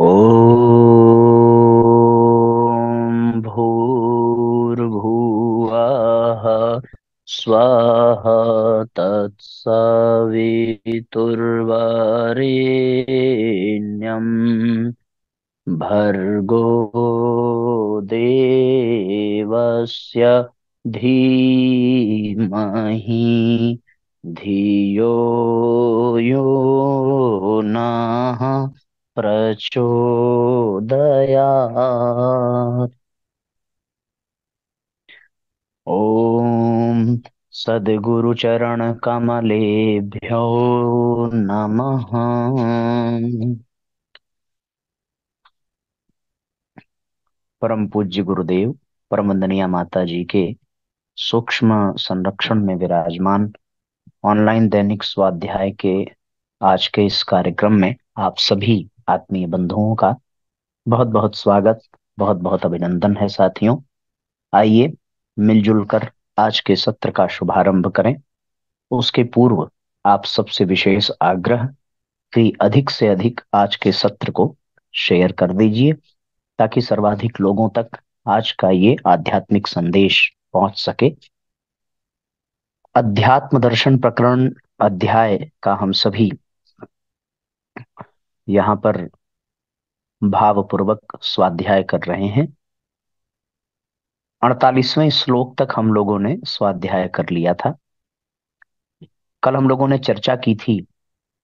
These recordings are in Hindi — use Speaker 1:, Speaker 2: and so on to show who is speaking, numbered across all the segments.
Speaker 1: ॐ भूर्भुवः स्वः तत्सवितुर्वरेण्यम् भर्गो देवस्य धीमहि धियो यो नः प्रचोदयात्। ॐ सद्गुरुचरण कमलेभ्यो नमः। परम पूज्य गुरुदेव परम वंदनीय माता जी के सूक्ष्म संरक्षण में विराजमान ऑनलाइन दैनिक स्वाध्याय के आज के इस कार्यक्रम में आप सभी आत्मीय बंधुओं का बहुत बहुत स्वागत, बहुत बहुत अभिनंदन है साथियों। आइए मिलजुल कर आज के सत्र का शुभारंभ करें। उसके पूर्व आप सबसे विशेष आग्रह कि अधिक से अधिक आज के सत्र को शेयर कर दीजिए ताकि सर्वाधिक लोगों तक आज का ये आध्यात्मिक संदेश पहुंच सके। अध्यात्म दर्शन प्रकरण अध्याय का हम सभी यहाँ पर भावपूर्वक स्वाध्याय कर रहे हैं। 48वें श्लोक तक हम लोगों ने स्वाध्याय कर लिया था। कल हम लोगों ने चर्चा की थी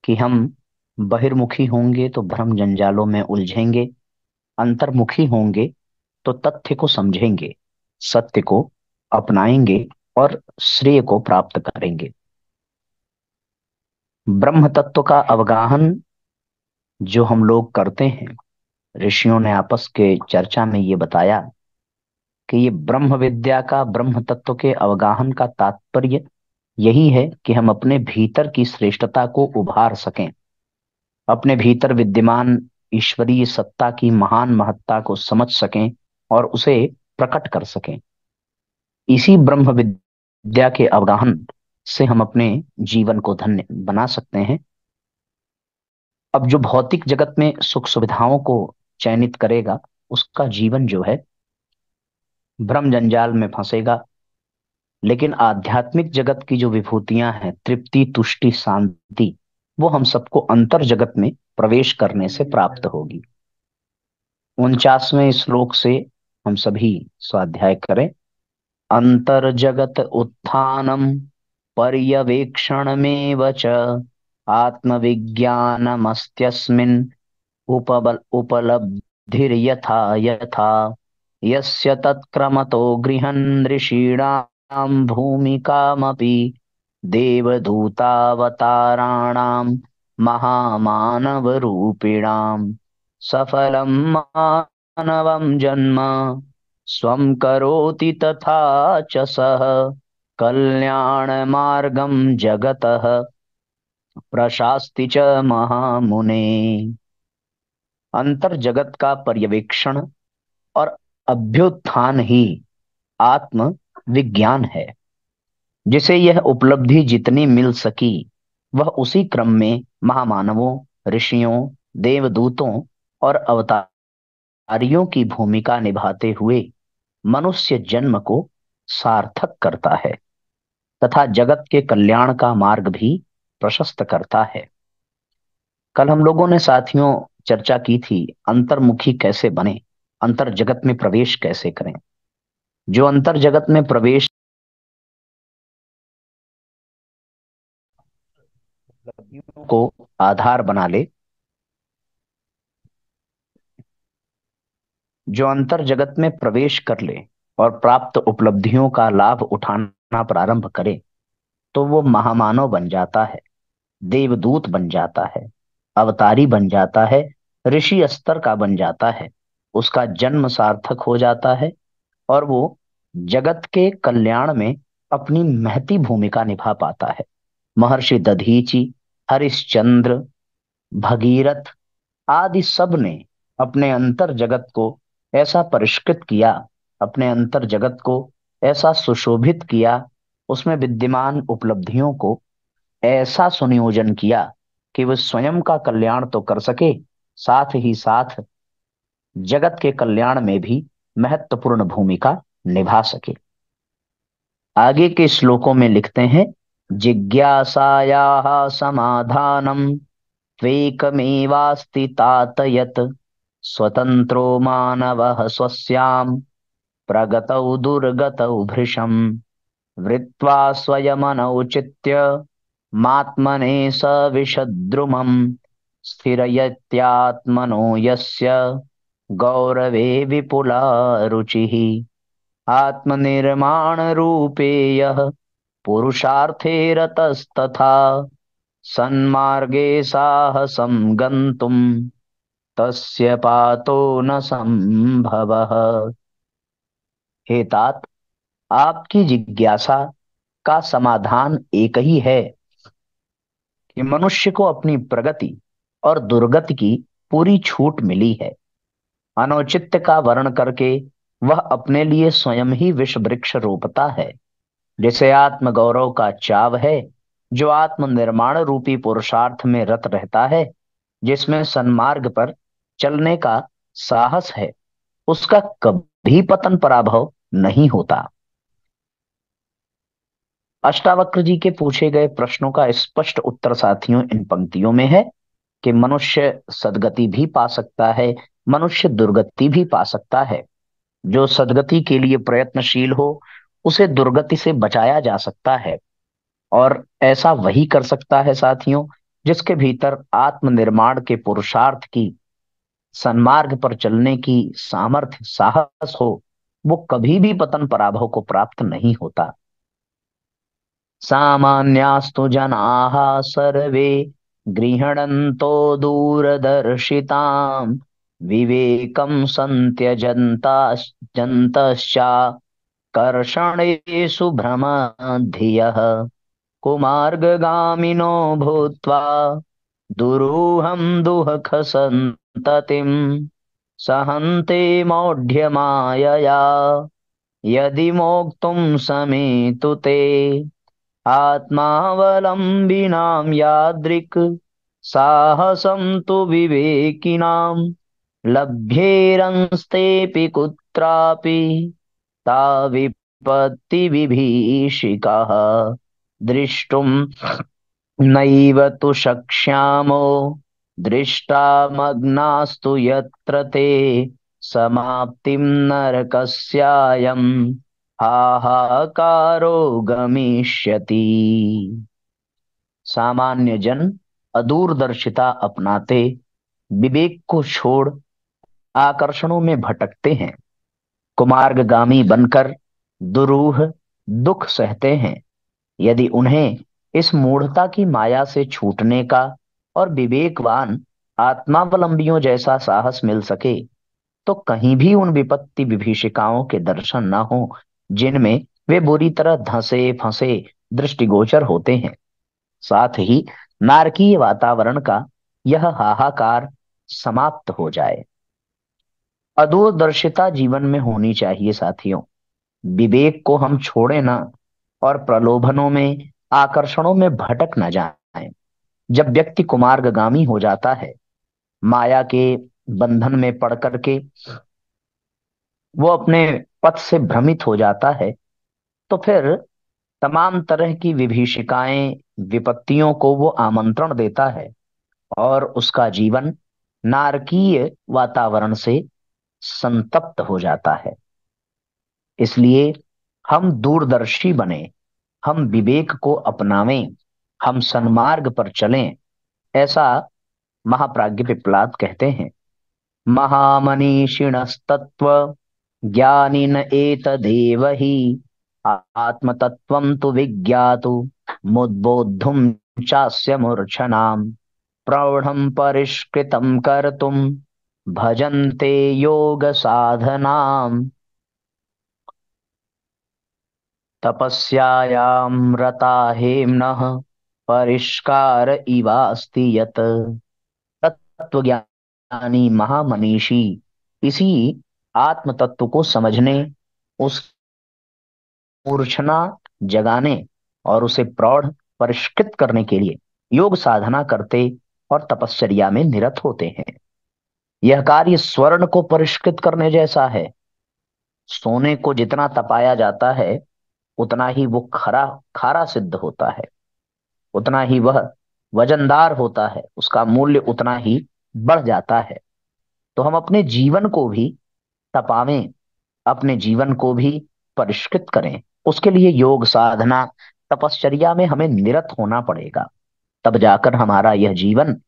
Speaker 1: कि हम बहिर्मुखी होंगे तो भ्रम जंजालों में उलझेंगे, अंतर्मुखी होंगे तो तथ्य को समझेंगे, सत्य को अपनाएंगे और श्रेय को प्राप्त करेंगे। ब्रह्म तत्व का अवगाहन जो हम लोग करते हैं, ऋषियों ने आपस के चर्चा में ये बताया कि ये ब्रह्म विद्या का, ब्रह्म तत्व के अवगाहन का तात्पर्य यही है कि हम अपने भीतर की श्रेष्ठता को उभार सकें, अपने भीतर विद्यमान ईश्वरीय सत्ता की महान महत्ता को समझ सकें और उसे प्रकट कर सकें। इसी ब्रह्म विद्या के अवगाहन से हम अपने जीवन को धन्य बना सकते हैं। अब जो भौतिक जगत में सुख सुविधाओं को चयनित करेगा उसका जीवन जो है भ्रम जंजाल में फंसेगा, लेकिन आध्यात्मिक जगत की जो विभूतियां हैं, तृप्ति, तुष्टि, शांति, वो हम सबको अंतर जगत में प्रवेश करने से प्राप्त होगी। 49वें श्लोक से हम सभी स्वाध्याय करें। अंतर्जगत उत्थानम पर्यवेक्षणमेव च आत्मविज्ञानमस्त्यस्मिन् उपलब्धिर्यथा यथा यस्य तत्क्रमतो गृहन् ऋषीणां भूमिकामपि देवदूतावताराणां महामानवरूपिणां सफलं मानवं जन्म स्वं करोति तथा च सः कल्याणमार्गं जगतः प्रशास्ति च महामुने। अंतर जगत का पर्यवेक्षण और अभ्युत्थान ही आत्म विज्ञान है। जिसे यह उपलब्धि जितनी मिल सकी वह उसी क्रम में महामानवों, ऋषियों, देवदूतों और अवतारियों की भूमिका निभाते हुए मनुष्य जन्म को सार्थक करता है तथा जगत के कल्याण का मार्ग भी प्रशस्त करता है। कल हम लोगों ने साथियों चर्चा की थी अंतर्मुखी कैसे बने, अंतर जगत में प्रवेश कैसे करें। जो अंतर जगत में प्रवेश को आधार बना ले, जो अंतर जगत में प्रवेश कर ले और प्राप्त उपलब्धियों का लाभ उठाना प्रारंभ करे तो वो महामानव बन जाता है, देवदूत बन जाता है, अवतारी बन जाता है, ऋषि स्तर का बन जाता है। उसका जन्म सार्थक हो जाता है और वो जगत के कल्याण में अपनी महती भूमिका निभा पाता है। महर्षि दधीचि, हरिश्चंद्र, भगीरथ आदि सब ने अपने अंतर जगत को ऐसा परिष्कृत किया, अपने अंतर जगत को ऐसा सुशोभित किया, उसमें विद्यमान उपलब्धियों को ऐसा सुनियोजन किया कि वे स्वयं का कल्याण तो कर सके, साथ ही साथ जगत के कल्याण में भी महत्वपूर्ण भूमिका निभा सके। आगे के श्लोकों में लिखते हैं, जिज्ञासायाः समाधानम त्वेकमेवास्ति तात यत् स्वतंत्रो मानवः स्वस्याम प्रगतौ दुर्गतौ भृशम् वृत्वा स्वयमनौचित्य मात्मने स विषद्रुमम् स्थिरयत्यात्मनो यस्य गौरवे विपुला रुचिः आत्मनिर्माण रूपेयः पुरुषार्थे रतस्तथा सन्मार्गे साहसं गन्तुं तस्य पातो न संभवः। हे तात, आपकी जिज्ञासा का समाधान एक ही है कि मनुष्य को अपनी प्रगति और दुर्गति की पूरी छूट मिली है। अनौचित्य का वर्ण करके वह अपने लिए स्वयं ही विष वृक्ष रोपता है। जिसे आत्म गौरव का चाव है, जो आत्म निर्माण रूपी पुरुषार्थ में रत रहता है, जिसमें सन्मार्ग पर चलने का साहस है, उसका कभी पतन पराभव नहीं होता। अष्टावक्र जी के पूछे गए प्रश्नों का स्पष्ट उत्तर साथियों इन पंक्तियों में है कि मनुष्य सदगति भी पा सकता है, मनुष्य दुर्गति भी पा सकता है। जो सदगति के लिए प्रयत्नशील हो, उसे दुर्गति से बचाया जा सकता है। और ऐसा वही कर सकता है साथियों, जिसके भीतर आत्मनिर्माण के पुरुषार्थ की, सन्मार्ग पर चलने की सामर्थ्य, साहस हो। वो कभी भी पतन पराभव को प्राप्त नहीं होता। सामान्यास्तु जनाः सर्वे गृह्णन्तो दूरदर्शिताम् विवेकं कर्षणेषु भ्रमधियः कुमार्गगामिनो भूत्वा दुरूहं दुःखसन्ततिं सहन्ते मौढ्यमायया यदि मोक्तुं समेतु ते आत्मावलम्बिनां यादृक् साहसं तु विवेकिनां लभ्येरंस्तेऽपि कुत्रापि ता विपत्तिविभीषिकाः द्रष्टुं नैव तु शक्ष्यामो दृष्टामग्नास्तु यत्र ते समाप्तिं नरकस्यायं हाहाकारो गमिष्यति। सामान्य जन अदूरदर्शिता अपनाते विवेक को छोड़ आकर्षणों में भटकते हैं, कुमार्गगामी बनकर दुरूह दुख सहते हैं। यदि उन्हें इस मूढ़ता की माया से छूटने का और विवेकवान आत्मावलंबियों जैसा साहस मिल सके, तो कहीं भी उन विपत्ति विभीषिकाओं के दर्शन न हो जिनमें वे बुरी तरह धंसे फंसे दृष्टिगोचर होते हैं। साथ ही नारकीय वातावरण का यह हाहाकार समाप्त हो जाए। अदूरदर्शिता जीवन में होनी चाहिए साथियों। विवेक को हम छोड़े ना और प्रलोभनों में, आकर्षणों में भटक न जाएं। जब व्यक्ति कुमार्गगामी हो जाता है, माया के बंधन में पड़ करके वो अपने पथ से भ्रमित हो जाता है, तो फिर तमाम तरह की विभीषिकाएं, विपत्तियों को वो आमंत्रण देता है और उसका जीवन नारकीय वातावरण से संतप्त हो जाता है। इसलिए हम दूरदर्शी बने, हम विवेक को अपनावें, हम सन्मार्ग पर चलें, ऐसा महाप्राज्ञ पिप्पलाद कहते हैं। महामनीषिणस्तत्व ज्ञानिन एतदेव हि आत्मतत्त्वं तु विज्ञातु मुद्बोद्धुं चास्य मूर्छनाम् प्रौढं परिष्कृतं कर्तुं भजन्ते योग साधनाम् तपस्यायां रता हेम्नः परिष्कार इवास्ति यत्। तत्वज्ञानी महामनीषी इसी आत्म तत्व को समझने, उस मूर्छना जगाने और उसे प्रौढ़ परिष्कृत करने के लिए योग साधना करते और तपश्चर्या में निरत होते हैं। यह कार्य स्वर्ण को परिष्कृत करने जैसा है। सोने को जितना तपाया जाता है उतना ही वो खरा खारा सिद्ध होता है, उतना ही वह वजनदार होता है, उसका मूल्य उतना ही बढ़ जाता है। तो हम अपने जीवन को भी तपावें, अपने जीवन को भी परिष्कृत करें। उसके लिए योग साधना तपश्चर्या में हमें निरत होना पड़ेगा। तब जाकर हमारा यह जीवन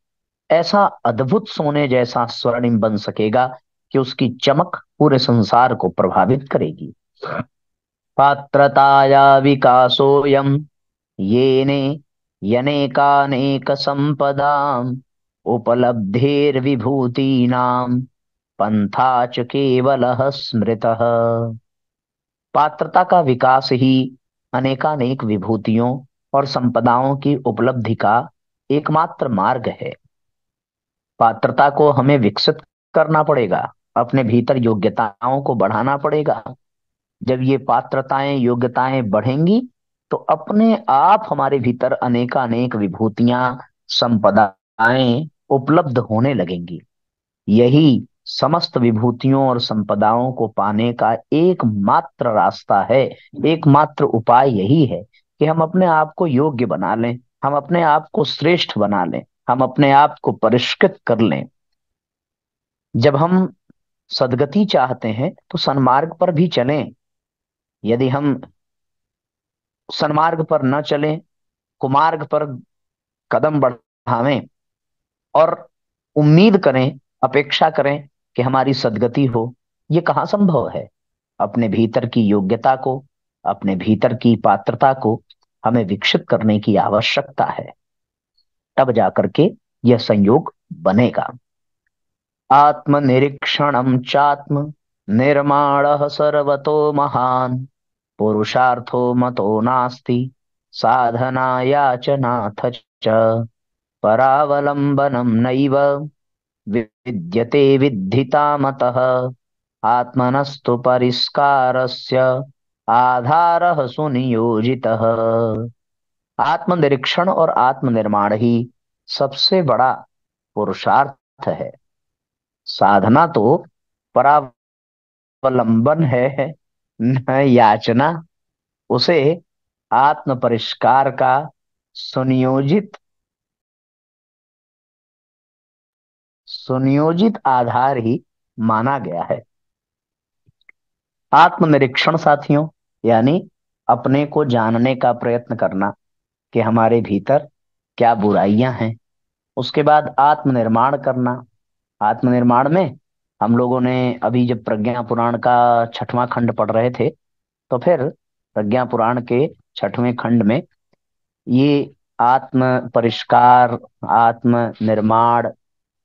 Speaker 1: ऐसा अद्भुत सोने जैसा स्वर्णिम बन सकेगा कि उसकी चमक पूरे संसार को प्रभावित करेगी। पात्रताया विकासोऽयं येने यनेकानेक संपदाम् उपलब्धिर्विभूतीनां पंथा च केवलः स्मृतः। पात्रता का विकास ही अनेकानेक विभूतियों और संपदाओं की उपलब्धि का एकमात्र मार्ग है। पात्रता को हमें विकसित करना पड़ेगा, अपने भीतर योग्यताओं को बढ़ाना पड़ेगा। जब ये पात्रताएं योग्यताएं बढ़ेंगी तो अपने आप हमारे भीतर अनेकानेक विभूतियां संपदाएं उपलब्ध होने लगेंगी। यही समस्त विभूतियों और संपदाओं को पाने का एकमात्र रास्ता है, एकमात्र उपाय यही है कि हम अपने आप को योग्य बना लें, हम अपने आप को श्रेष्ठ बना लें, हम अपने आप को परिष्कृत कर लें। जब हम सदगति चाहते हैं तो सन्मार्ग पर भी चलें। यदि हम सन्मार्ग पर न चलें, कुमार्ग पर कदम बढ़ावें और उम्मीद करें, अपेक्षा करें कि हमारी सदगति हो, ये कहाँ संभव है। अपने भीतर की योग्यता को, अपने भीतर की पात्रता को हमें विकसित करने की आवश्यकता है। तब जाकर के यह संयोग बनेगा। आत्मनिरीक्षणं चात्म निर्माणः सर्वतो महान् पुरुषार्थो मतो नास्ति साधना याचनाथ च परावलंबनं नैव विद्यते विद्धितामतः आत्मनस्तु परिष्कारस्य आधारः सुनियोजितः। आत्मनिरीक्षण और आत्मनिर्माण ही सबसे बड़ा पुरुषार्थ है। साधना तो परावलंबन है, न याचना। उसे आत्म परिष्कार का सुनियोजित सुनियोजित आधार ही माना गया है। आत्मनिरीक्षण साथियों, यानी अपने को जानने का प्रयत्न करना कि हमारे भीतर क्या बुराइयां हैं। उसके बाद आत्मनिर्माण करना। आत्मनिर्माण में हम लोगों ने अभी जब प्रज्ञा पुराण का 6वां खंड पढ़ रहे थे, तो फिर प्रज्ञा पुराण के 6वें खंड में ये आत्म परिष्कार, आत्म निर्माण,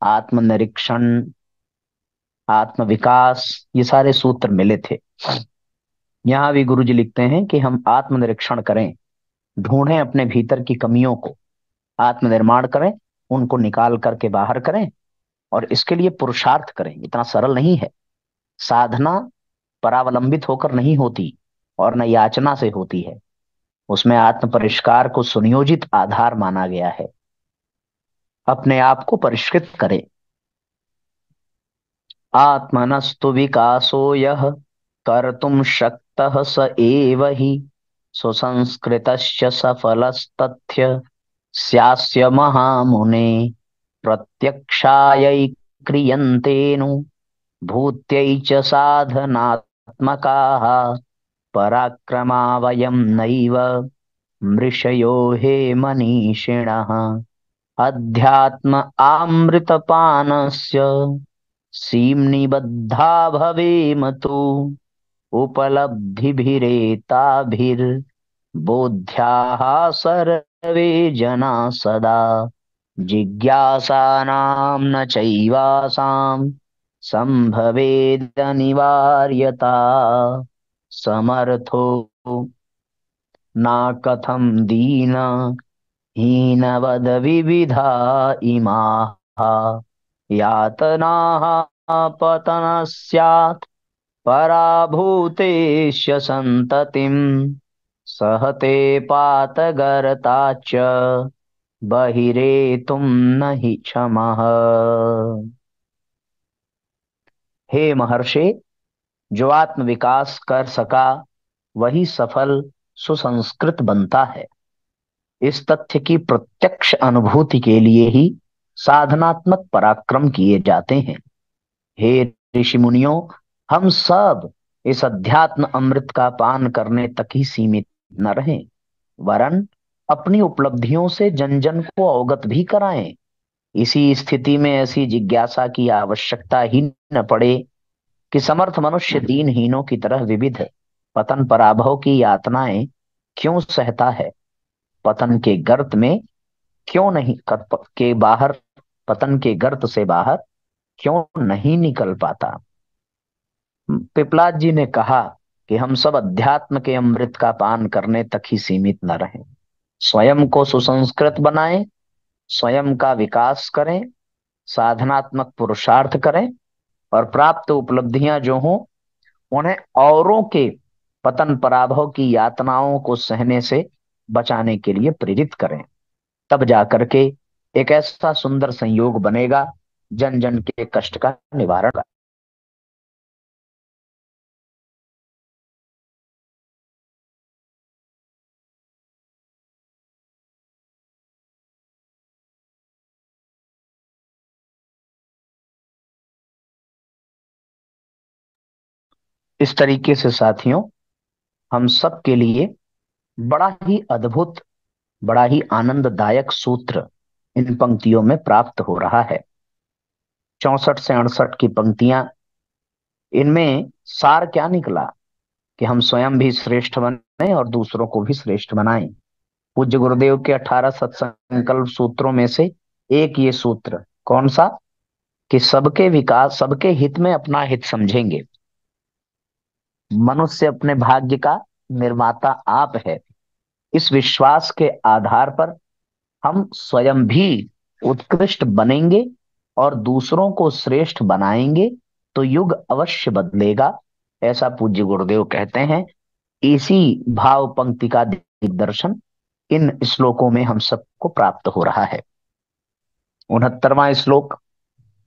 Speaker 1: आत्म निरीक्षण, आत्म विकास, ये सारे सूत्र मिले थे। यहाँ भी गुरु जी लिखते हैं कि हम आत्मनिरीक्षण करें, ढूंढें अपने भीतर की कमियों को, आत्मनिर्माण करें, उनको निकाल करके बाहर करें और इसके लिए पुरुषार्थ करें। इतना सरल नहीं है। साधना परावलंबित होकर नहीं होती और न याचना से होती है। उसमें आत्म परिष्कार को सुनियोजित आधार माना गया है। अपने आप को परिष्कृत करें। आत्मनस्तु विकासो यः कर्तुं शक्तः स एव हि सुसंस्कृतश्च सफलस्तथ्य स्यास्य महामुने प्रत्यक्षायै क्रियन्तेनु भूत्यै च साधनात्मकाः पराक्रमा वयं नैव मृषयो हे मनीषिणः अध्यात्म आमृतपानस्य सीम्निबद्धा भवेम तु उपलब्धिभिरेताभिर्बोध्याः सर्वे जना सदा जिज्ञासानां न चैवासां संभवेद अनिवार्यता समर्थो न कथं दीन हीनवद विविधा इमाः यातनाः पतनस्यात् पराभूतेष्य सन्ततिं सहते पातगरताच्च बहिरेतुं न हि क्षमः। हे महर्षि, जो आत्म विकास कर सका वही सफल सुसंस्कृत बनता है। इस तथ्य की प्रत्यक्ष अनुभूति के लिए ही साधनात्मक पराक्रम किए जाते हैं। हे ऋषि मुनियों, हम सब इस अध्यात्म अमृत का पान करने तक ही सीमित न रहें, वरन अपनी उपलब्धियों से जन जन को अवगत भी कराएं। इसी स्थिति में ऐसी जिज्ञासा की आवश्यकता ही न पड़े कि समर्थ मनुष्य दीनहीनों की तरह विविध पतन पराभव की यातनाएं क्यों सहता है, पतन के गर्त में क्यों नहीं के बाहर पतन के गर्त से बाहर क्यों नहीं निकल पाता। पिपलाद जी ने कहा कि हम सब अध्यात्म के अमृत का पान करने तक ही सीमित न रहें, स्वयं को सुसंस्कृत बनाएं, स्वयं का विकास करें, साधनात्मक पुरुषार्थ करें और प्राप्त उपलब्धियां जो हों उन्हें औरों के पतन पराभव की यातनाओं को सहने से बचाने के लिए प्रेरित करें। तब जाकर के एक ऐसा सुंदर संयोग बनेगा जन जन के कष्ट का निवारण का। इस तरीके से साथियों, हम सब के लिए बड़ा ही अद्भुत, बड़ा ही आनंददायक सूत्र इन पंक्तियों में प्राप्त हो रहा है। 64 से 68 की पंक्तियां, इनमें सार क्या निकला कि हम स्वयं भी श्रेष्ठ बने और दूसरों को भी श्रेष्ठ बनाएं। पूज्य गुरुदेव के 18 सत्संकल्प सूत्रों में से एक ये सूत्र, कौन सा, कि सबके विकास, सबके हित में अपना हित समझेंगे। मनुष्य अपने भाग्य का निर्माता आप है, इस विश्वास के आधार पर हम स्वयं भी उत्कृष्ट बनेंगे और दूसरों को श्रेष्ठ बनाएंगे तो युग अवश्य बदलेगा, ऐसा पूज्य गुरुदेव कहते हैं। इसी भाव पंक्ति का दिग्दर्शन इन श्लोकों में हम सबको प्राप्त हो रहा है। 69वां श्लोक,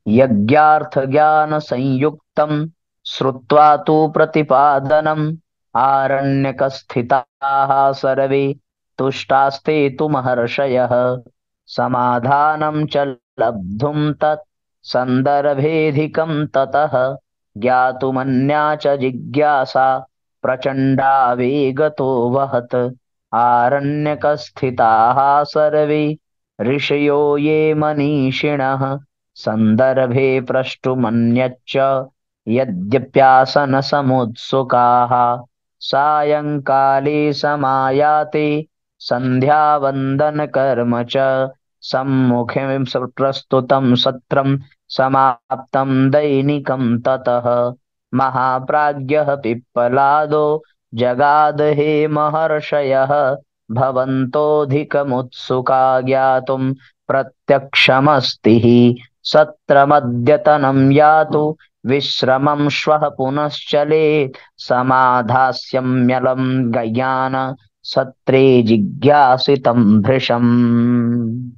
Speaker 1: यज्ञार्थ ज्ञान संयुक्तम श्रुत्वा तु प्रतिपादनम आरण्यक स्थिताः सर्वे तुष्टास्ते तु महर्षयः समाधानं च लब्धुं तत् संदर्भेधिकं ततः ज्ञातुमन्या च जिज्ञासा प्रचंडा वेगतो वहत आरण्यक स्थिताः सर्वे ऋषयो ये मनीषिणः संदर्भे प्रष्टुमन्यच्च यद्यप्यासन समुत्सुकाः सायंकाले समायाते संध्यावंदन कर्म च सम्मुखे प्रस्तुतं सत्रं समाप्तं दैनिकं ततः महाप्राज्ञः पिप्पलादो जगाद हे महर्षयः भवन्तोऽधिकमुत्सुका ज्ञातुं प्रत्यक्षमस्ति हि सत्रमद्यतनं यातु विश्रमं श्वः पुनश्चलेत् समाधास्यम्यलं ज्ञान सत्रे जिज्ञासितं भृशम्।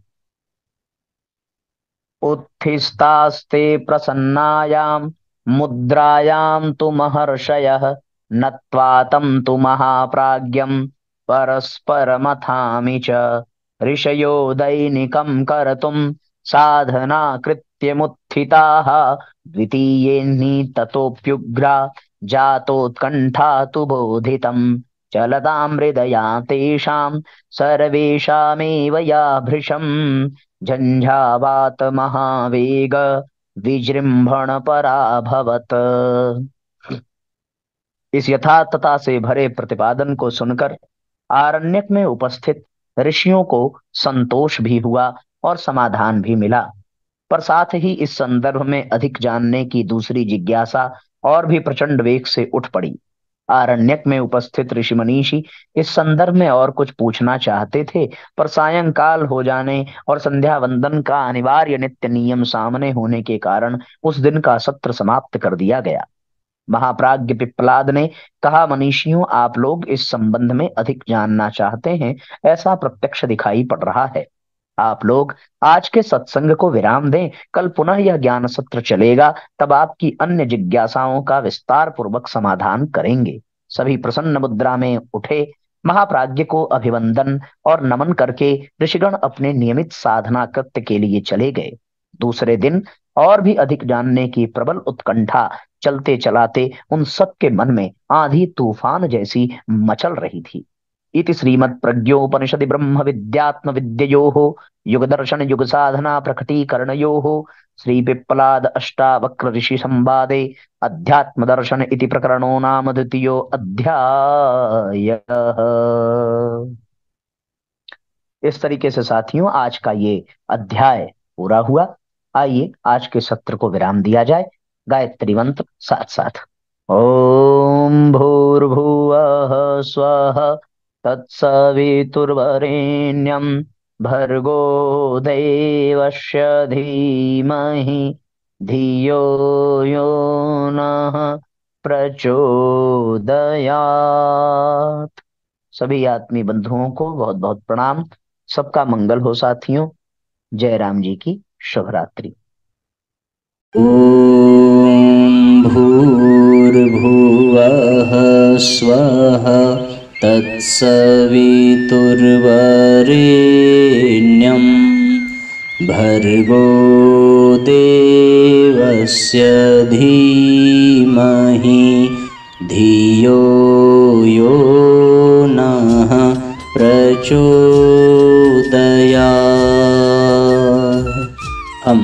Speaker 1: उत्थितास्ते प्रसन्नायां मुद्रायां तु महर्षयः नत्वा तं तु महाप्राज्ञं परस्परमथामि च ऋषयो दैनिकं कर्तुं साधना कृत्यमुत्थिताः द्वितीयेऽह्नि ततोऽप्युग्रा जातोत्कण्ठा तु बोधितं चलतां हृदया तेषां सर्वेषामेव या भृशम् झंझावात महावेग विजृंभण पराभवत। इस यथार्थता से भरे प्रतिपादन को सुनकर आरण्यक में उपस्थित ऋषियों को संतोष भी हुआ और समाधान भी मिला, पर साथ ही इस संदर्भ में अधिक जानने की दूसरी जिज्ञासा और भी प्रचंड वेग से उठ पड़ी। आरण्यक में उपस्थित ऋषि मनीषी इस संदर्भ में और कुछ पूछना चाहते थे, पर सायंकाल हो जाने और संध्या वंदन का अनिवार्य नित्य नियम सामने होने के कारण उस दिन का सत्र समाप्त कर दिया गया। महाप्राज्ञ पिप्पलाद ने कहा, मनीषियों, आप लोग इस संबंध में अधिक जानना चाहते हैं, ऐसा प्रत्यक्ष दिखाई पड़ रहा है। आप लोग आज के सत्संग को विराम दें, कल पुनः यह ज्ञान सत्र चलेगा, तब आपकी अन्य जिज्ञासाओं का विस्तार पूर्वक समाधान करेंगे। सभी प्रसन्न मुद्रा में उठे। महाप्राज्य को अभिवंदन और नमन करके ऋषिगण अपने नियमित साधना कृत्य के लिए चले गए। दूसरे दिन और भी अधिक जानने की प्रबल उत्कंठा चलते चलाते उन सबके मन में आंधी तूफान जैसी मचल रही थी। इति श्रीमद् प्रज्ञोपनिषदि ब्रह्म विद्यात्म विद्ययोः युग दर्शन युग साधना प्रकटीकरणयोः श्री पिप्पलाद अष्टावक्र ऋषि संवादे अध्यात्म दर्शन इति प्रकरणो नाम द्वितीयो अध्याय। इस तरीके से साथियों आज का ये अध्याय पूरा हुआ। आइए आज के सत्र को विराम दिया जाए। गायत्री मंत्र साथ साथ। ओम भूर्भुवः स्वः तत्सवितुर्वरेण्यं भर्गो देवस्य धीमहि धियो यो नः प्रचोदयात्। सभी आत्मीय बंधुओं को बहुत बहुत प्रणाम। सबका मंगल हो साथियों। जय राम जी की शुभ रात्रि।
Speaker 2: ॐ भूर्भुवः स्वः तत्सवितुर्वरेण्यं भर्गो देवस्य धीमहि धियो यो नः प्रचोदयात्। हम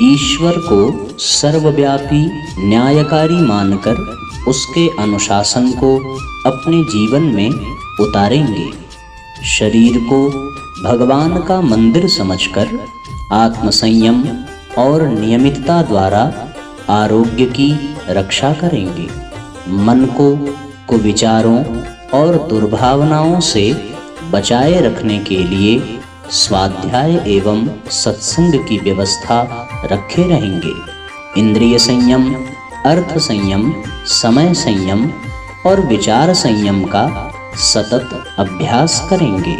Speaker 2: ईश्वर को सर्वव्यापी न्यायकारी मानकर उसके अनुशासन को अपने जीवन में उतारेंगे। शरीर को भगवान का मंदिर समझकर आत्मसंयम और नियमितता द्वारा आरोग्य की रक्षा करेंगे। मन को कुविचारों और दुर्भावनाओं से बचाए रखने के लिए स्वाध्याय एवं सत्संग की व्यवस्था रखे रहेंगे। इंद्रिय संयम, अर्थ संयम, समय संयम और विचार संयम का सतत अभ्यास करेंगे।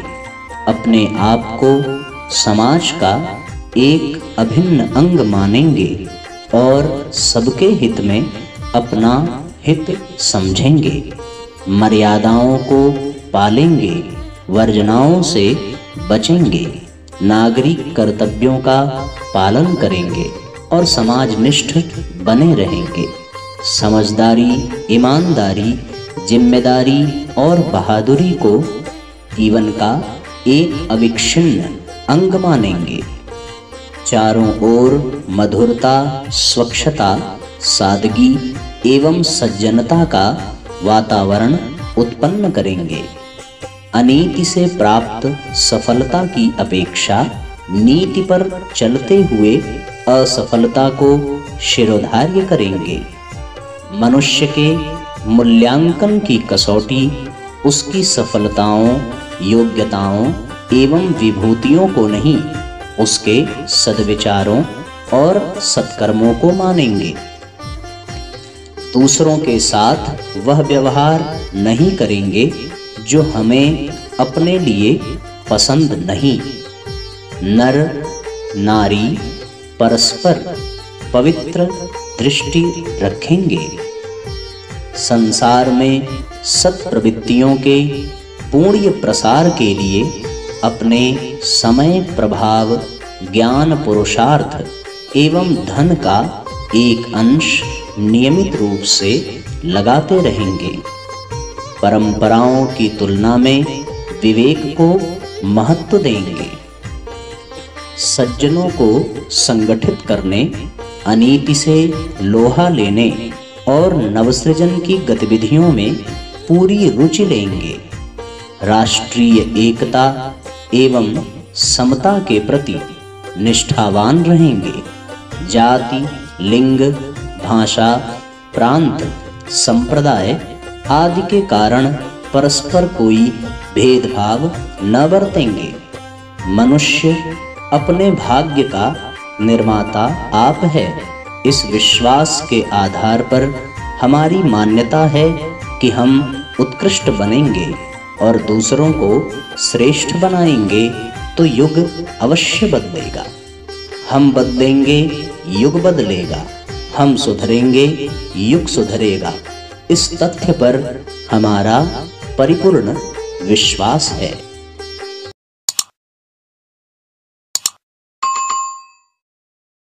Speaker 2: अपने आप को समाज का एक अभिन्न अंग मानेंगे और सबके हित में अपना हित समझेंगे। मर्यादाओं को पालेंगे, वर्जनाओं से बचेंगे, नागरिक कर्तव्यों का पालन करेंगे और समाजनिष्ठ बने रहेंगे। समझदारी, ईमानदारी, जिम्मेदारी और बहादुरी को जीवन का एक अविच्छिन्न अंग मानेंगे। चारों ओर मधुरता, स्वच्छता, सादगी एवं सज्जनता का वातावरण उत्पन्न करेंगे। अनीति से प्राप्त सफलता की अपेक्षा नीति पर चलते हुए असफलता को शिरोधार्य करेंगे। मनुष्य के मूल्यांकन की कसौटी उसकी सफलताओं, योग्यताओं एवं विभूतियों को नहीं, उसके सद्विचारों और सत्कर्मों को मानेंगे। दूसरों के साथ वह व्यवहार नहीं करेंगे जो हमें अपने लिए पसंद नहीं। नर नारी परस्पर पवित्र दृष्टि रखेंगे। संसार में सत्प्रवृत्तियों के पूर्ण प्रसार के लिए अपने समय, प्रभाव, ज्ञान, पुरुषार्थ एवं धन का एक अंश नियमित रूप से लगाते रहेंगे। परंपराओं की तुलना में विवेक को महत्व देंगे। सज्जनों को संगठित करने, अनीति से लोहा लेने और नवसृजन की गतिविधियों में पूरी रुचि लेंगे। राष्ट्रीय एकता एवं समता के प्रति निष्ठावान रहेंगे। जाति, लिंग, भाषा, प्रांत, संप्रदाय आदि के कारण परस्पर कोई भेदभाव न बरतेंगे। मनुष्य अपने भाग्य का निर्माता आप है। इस विश्वास के आधार पर हमारी मान्यता है कि हम उत्कृष्ट बनेंगे और दूसरों को श्रेष्ठ बनाएंगे तो तो युग अवश्य बदलेगा। हम बदलेंगे, युग बदलेगा। हम सुधरेंगे, युग सुधरेगा। इस तथ्य पर हमारा परिपूर्ण विश्वास है।